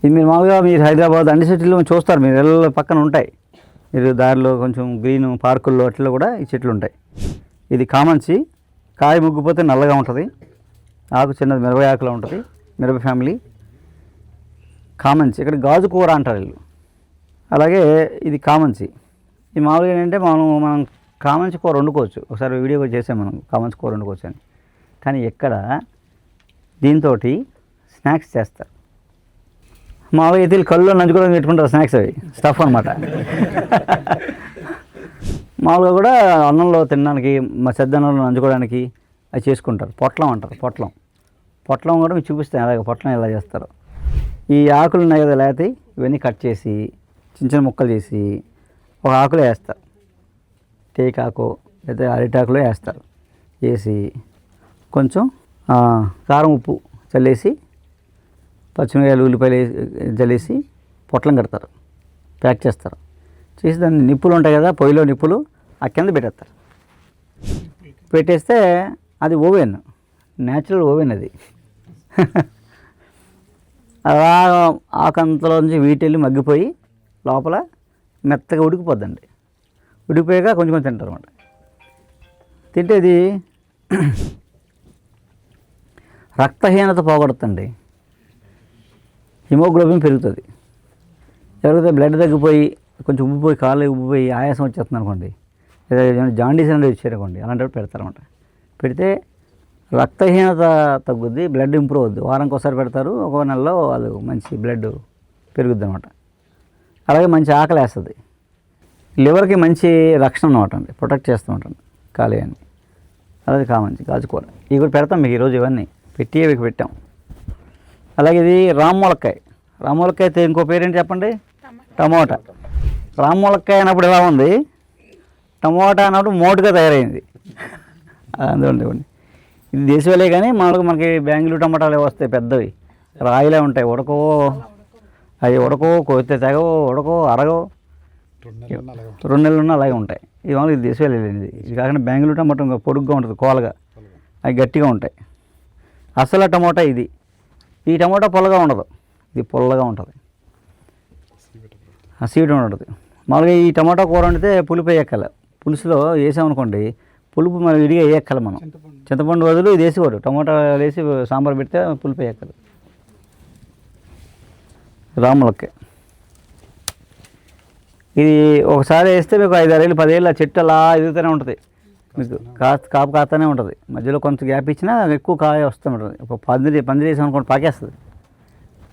ఇది మీరు మామూలుగా మీరు హైదరాబాద్ అన్ని సిటీలో చూస్తారు, మీరు ఇళ్ళ పక్కన ఉంటాయి, మీరు దారిలో కొంచెం గ్రీన్ పార్కుల్లో అట్లా కూడా ఈ చెట్లు ఉంటాయి. ఇది కామంచి, కాయ ముగ్గిపోతే నల్లగా ఉంటుంది, ఆకు చిన్నది మిరప ఆకులో ఉంటుంది, మిరప ఫ్యామిలీ. కామంచి ఇక్కడ గాజు కూర అంటారు వీళ్ళు. అలాగే ఇది కామంచి. ఇది మామూలుగా ఏంటంటే మనం కామంచి కూర వండుకోవచ్చు, ఒకసారి వీడియో చేసాం మనం కామంచి కూర వండుకోవచ్చు అని. కానీ ఇక్కడ దీంతో స్నాక్స్ చేస్తారు. మామూలుగా అయితే కళ్ళు నంచుకోవడానికి పెట్టుకుంటారు స్నాక్స్, అవి స్టఫ్ అనమాట. మామూలుగా కూడా అన్నంలో తినడానికి, సద్దన్నంలో నంచుకోవడానికి అది చేసుకుంటారు. పొట్లం అంటారు, పొట్లం కూడా మీకు చూపిస్తాను అలాగే పొట్లం ఎలా చేస్తారు. ఈ ఆకులు ఉన్నాయి కదా లేకపోతే ఇవన్నీ కట్ చేసి చిన్న చిన్న ముక్కలు చేసి ఒక ఆకులో వేస్తారు, టేకాకు లేదా అరిటాకులో వేస్తారు. వేసి కొంచెం కారం ఉప్పు చల్లేసి పచ్చిమిరకాయలు ఉల్లిపాయలు చల్లేసి పొట్లం కడతారు, ప్యాక్ చేస్తారు. చేసి దాన్ని నిప్పులు ఉంటాయి కదా, పొయ్యిలో నిప్పులు ఆ కింద పెట్టేస్తారు. పెట్టేస్తే అది ఓవెన్, న్యాచురల్ ఓవెన్ అది. అలా ఆకంతలోంచి వీటెళ్ళి మగ్గిపోయి లోపల మెత్తగా ఉడికిపోద్దండి. ఉడికిపోయాక కొంచెం కొంచెం తింటారు అన్నమాట. తింటే ఇది రక్తహీనత పోగొడుతుంది, హిమోగ్లోబిన్ పెరుగుతుంది. ఎవరికైతే బ్లడ్ తగ్గిపోయి కొంచెం ఉబ్బిపోయి కాళ్ళు ఉబ్బిపోయి ఆయాసం వచ్చేస్తుంది అనుకోండి, లేదా జాండీస్ అనేది వచ్చారనుకోండి, అలాంటప్పుడు పెడతారన్నమాట. పెడితే రక్తహీనత తగ్గుద్ది, బ్లడ్ ఇంప్రూవ్ అవుద్ది. వారానికి ఒకసారి పెడతారు, ఒక నెలలో వాళ్ళు మంచి బ్లడ్ పెరుగుద్ది అనమాట. అలాగే మంచి ఆకలి వేస్తుంది, లివర్కి మంచి రక్షణ అనమాట అండి, ప్రొటెక్ట్ చేస్తూ ఉంటుంది కాలేయాన్ని. అలాగే కామంచి గాజుకూర ఇవి కూడా పెడతాం మీకు ఈరోజు, ఇవన్నీ పెట్టాం. అలాగే ఇది రామ్మూలక్కాయ. రామ్మూలక్కాయ అయితే ఇంకో పేరేంటి చెప్పండి? టమోటా. రామ్మూలక్కాయ అన్నప్పుడు ఎలా ఉంది, టమోటా అన్నప్పుడు మోటుగా తయారైంది. అందుకోండి ఇది దేశవాళీ, కానీ మామూలుగా మనకి బెంగళూరు టమాటాలు వస్తాయి పెద్దవి, రాయిలే ఉంటాయి. ఉడకో కొత్త తెగవో ఉడకో అరగో 2 నెలలు ఉన్న అలాగే ఉంటాయి. ఇది మామూలుగా ఇది దేశవాళీ లేనిది. ఇది కాకుండా బెంగళూరు టమాటా ఇంకా పొడుగ్గా ఉంటుంది, కోలగా, అవి గట్టిగా ఉంటాయి. అసలు టమోటా ఇది. ఈ టమోటా పొల్లగా ఉండదు, ఇది పొల్లగా ఉంటుంది, స్వీట్ ఉంటుంది. మామూలుగా ఈ టమాటా కూర వండితే పులుపు వేయక్కల, పులుసులో వేసామనుకోండి పులుపు మనం విడిగా వేయక్కల. మనం చింతపండు బదులు ఇది వేసేవారు, టమాటా వేసి సాంబార్ పెడితే పులుపు వేయక్కలు. రాములక్కాయ ఇది ఒకసారి వేస్తే మీకు 5-6 ఏళ్ళు 10 ఏళ్ళు ఆ చెట్టు అలా ఎదుగుతూనే ఉంటుంది, మీకు కాపు కాస్తూనే ఉంటుంది. మధ్యలో కొంత గ్యాప్ ఇచ్చినా ఎక్కువ కాయ వస్తూ ఉంటుంది. ఇప్పుడు పందిరి వేసాం అనుకోండి పాకేస్తుంది,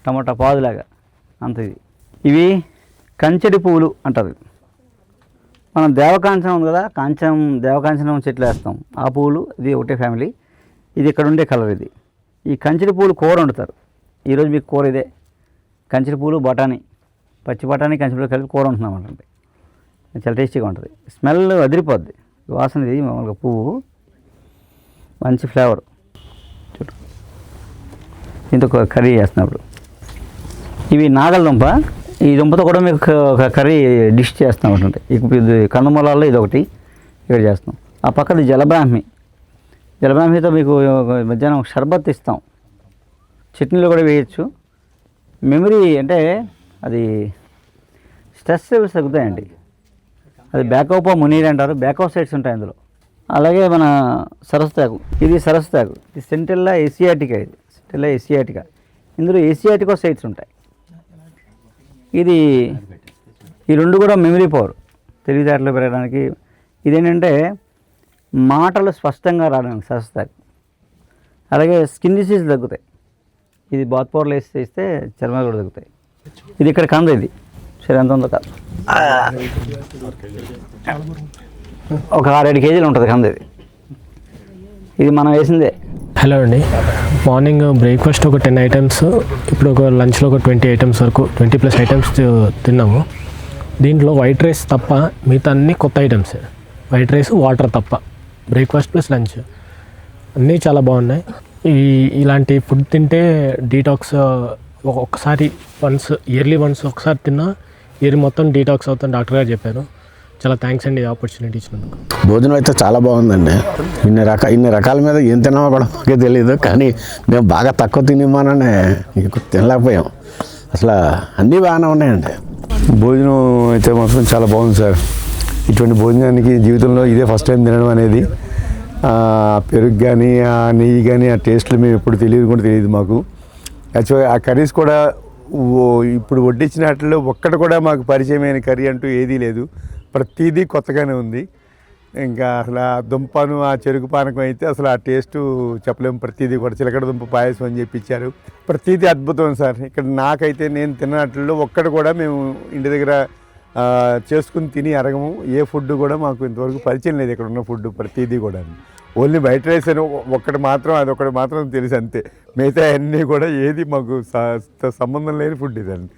టమాటా పాదులాగా అంత. ఇవి కంచెడి పువ్వులు అంటారు. మనం దేవకాంచనం ఉంది కదా, దేవకాంచనం చెట్లు వేస్తాం, ఆ పువ్వులు ఇది ఒకటే ఫ్యామిలీ. ఇది ఇక్కడ ఉండే కలర్ ఇది. ఈ కంచెడి పువ్వులు కూర వండుతారు. ఈరోజు మీకు కూర ఇదే, కంచెడి పువ్వులు బఠానీ, పచ్చి బఠానీ కంచెడి పువ్వులు కలిపి కూర వండుతున్నాం అంటే చాలా టేస్టీగా ఉంటుంది. స్మెల్ అదిరిపోద్ది, వాసన. ఇది మామూలుగా పువ్వు మంచి ఫ్లేవర్. దీంతో కర్రీ చేస్తున్నప్పుడు ఇవి నాగలదుంప. ఈ దుంపతో కూడా మీకు ఒక కర్రీ డిష్ చేస్తాం అంటే. ఇది కందమూలాల్లో ఇది ఒకటి ఇక్కడ చేస్తాం. ఆ పక్కన జలబ్రాహ్మితో మీకు మధ్యాహ్నం షర్బత్ ఇస్తాం, చట్నీలో కూడా వేయచ్చు. మెమరీ అంటే అది స్ట్రెస్ లెవెల్స్ తగ్గుతాయండి. అది బ్యాకోపా మునీర్ అంటారు, బ్యాకప్ సైడ్స్ ఉంటాయి అందులో. అలాగే మన సరస్సుతాకు, ఇది సరస్సుతాకు, ఇది సెంటెల్లా ఏసియాటికా. ఇది సెంటెల్లా ఏసియాటికా, ఇందులో ఏసియాటికో సైడ్స్ ఉంటాయి. ఇది ఈ రెండు కూడా మెమరీ పవర్, తెలివితేటలు పెరగడానికి. ఇదేంటంటే మాటలు స్పష్టంగా రావడానికి సరస్సుతాకు. అలాగే స్కిన్ డిసీజ్ తగ్గుతాయి. ఇది బాత్ పౌడర్లు వేస్తే చర్మాలు కూడా తగ్గుతాయి. ఇది ఇక్కడ కంద, ఇది సరే ఎంత ఉందో కాదు, ఒక 6-7 కేజీలు ఉంటుంది కంద. ఇది మనం వేసిందే. హలో అండి, మార్నింగ్ బ్రేక్ఫాస్ట్ ఒక 10 ఐటమ్స్, ఇప్పుడు ఒక లంచ్లో ఒక 20 ఐటమ్స్ వరకు 20+ ఐటమ్స్ తిన్నాము. దీంట్లో వైట్ రైస్ తప్ప మిగతా అన్నీ కొత్త ఐటమ్స్. వైట్ రైస్, వాటర్ తప్ప, బ్రేక్ఫాస్ట్ ప్లస్ లంచ్ అన్నీ చాలా బాగున్నాయి. ఇలాంటి ఫుడ్ తింటే డీటాక్స్ ఒక్కసారి ఇయర్లీ వన్స్ ఒకసారి తిన్నా ఇయర్ మొత్తం డీటాక్స్ అవుతాను డాక్టర్ గారు చెప్పారు. చాలా థ్యాంక్స్ అండి, ఆపర్చునిటీ ఇచ్చినందుకు. భోజనం అయితే చాలా బాగుందండి. ఇన్ని రకాల మీద ఏం తిన్నామో కూడా మాకే తెలియదు, కానీ మేము బాగా తక్కువ తినిమానని తినలేకపోయాం. అసలు అన్నీ బాగానే ఉన్నాయండి. భోజనం అయితే మాత్రం చాలా బాగుంది సార్. ఇటువంటి భోజనానికి జీవితంలో ఇదే ఫస్ట్ టైం తినడం అనేది. పెరుగు కానీ ఆ నెయ్యి కానీ ఆ టేస్ట్లు మేము ఎప్పుడు తెలియదు మాకు. యాక్చువల్గా ఆ కర్రీస్ కూడా ఇప్పుడు వడ్డించిన వాటిల్లో ఒక్కటి కూడా మాకు పరిచయమైన కర్రీ అంటూ ఏదీ లేదు. ప్రతిదీ కొత్తగానే ఉంది. ఇంకా అసలు ఆ దుంపను ఆ చెరుకు పానకం అయితే అసలు ఆ టేస్ట్ చెప్పలేము. ప్రతిదీ కూడా చిలకడ దుంప పాయసం అని చెప్పి ఇచ్చారు. ప్రతిదీ అద్భుతం సార్. ఇక్కడ నాకైతే నేను తిన్నట్లో ఒక్కటి కూడా మేము ఇంటి దగ్గర చేసుకుని తిని అరగము. ఏ ఫుడ్ కూడా మాకు ఇంతవరకు పరిచయం లేదు. ఇక్కడ ఉన్న ఫుడ్ ప్రతిదీ కూడా ఓన్లీ వైట్ రైస్ అని అదొకటి మాత్రం తెలుసు అంతే. మిగతా అన్నీ కూడా ఏది మాకు సంబంధం లేని ఫుడ్ ఇదండి.